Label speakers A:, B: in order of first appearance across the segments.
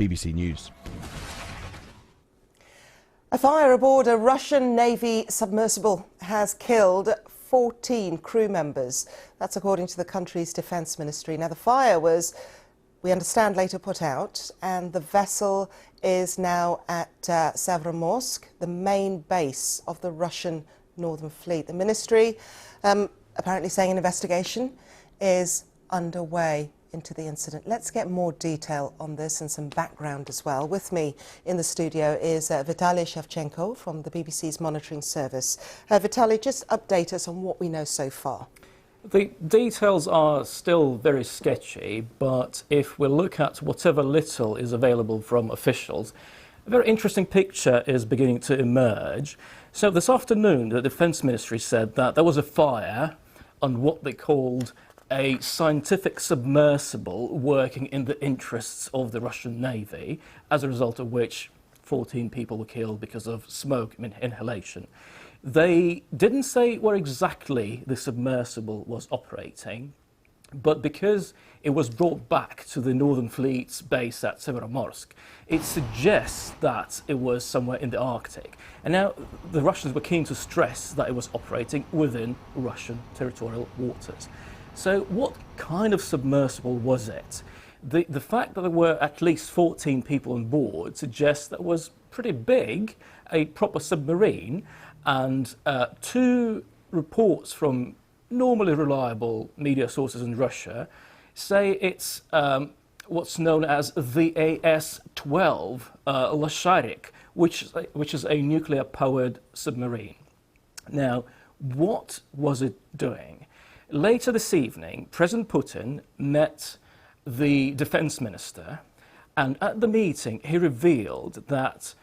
A: BBC News.
B: A fire aboard a Russian Navy submersible has killed 14 crew members. That's according to the country's defence ministry. Now, the fire was, we understand, later put out, and the vessel is now at Severomorsk, the main base of the Russian Northern Fleet. The ministry apparently saying an investigation is underway into the incident. Let's get more detail on this and some background as well. With me in the studio is Vitaly Shevchenko from the BBC's monitoring service. Vitaly, just update us on what we know so far.
C: The details are still very sketchy, but if we look at whatever little is available from officials, a very interesting picture is beginning to emerge. So this afternoon, the Defence Ministry said that there was a fire on what they called a scientific submersible working in the interests of the Russian Navy, as a result of which 14 people were killed because of smoke inhalation. They didn't say where exactly the submersible was operating, but because it was brought back to the Northern Fleet's base at Severomorsk, it suggests that it was somewhere in the Arctic. And now the Russians were keen to stress that it was operating within Russian territorial waters. So what kind of submersible was it? The fact that there were at least 14 people on board suggests that it was pretty big, a proper submarine, and two reports from normally reliable media sources in Russia say it's what's known as the AS-12 Losharik, which is a nuclear-powered submarine. Now, what was it doing? Later this evening, President Putin met the defense minister, and at the meeting he revealed that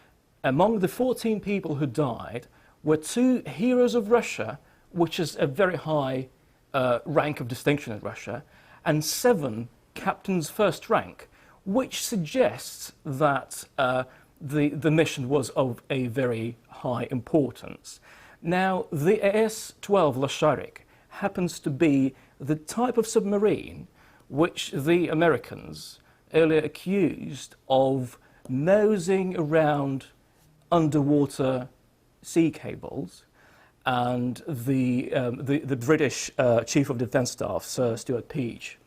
C: among the 14 people who died were 2 heroes of Russia, which is a very high rank of distinction in Russia, and 7 captains first rank, which suggests that the mission was of a very high importance. Now, the AS-12 Losharik happens to be the type of submarine which the Americans earlier accused of nosing around underwater sea cables, and the British Chief of Defence Staff, Sir Stuart Peach,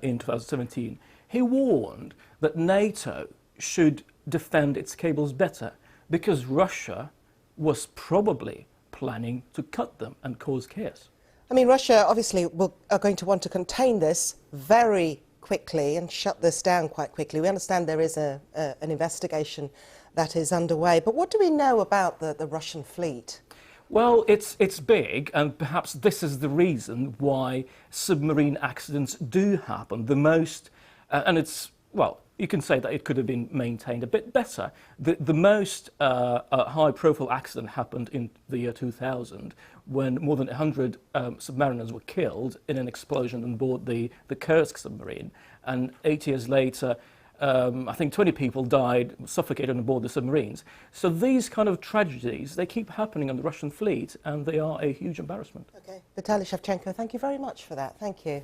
C: in 2017, he warned that NATO should defend its cables better because Russia was probably planning to cut them and cause chaos.
B: I mean, Russia obviously are going to want to contain this very quickly and shut this down quite quickly. We understand there is an investigation that is underway, but what do we know about the Russian fleet?
C: Well, it's big, and perhaps this is the reason why submarine accidents do happen the most, and it's, well, you can say that it could have been maintained a bit better. The most high-profile accident happened in the year 2000, when more than 100 submariners were killed in an explosion on board the Kursk submarine. And 8 years later, I think 20 people died, suffocated on board the submarines. So these kind of tragedies, they keep happening on the Russian fleet, and they are a huge embarrassment.
B: Okay. Vitaly Shevchenko, thank you very much for that. Thank you.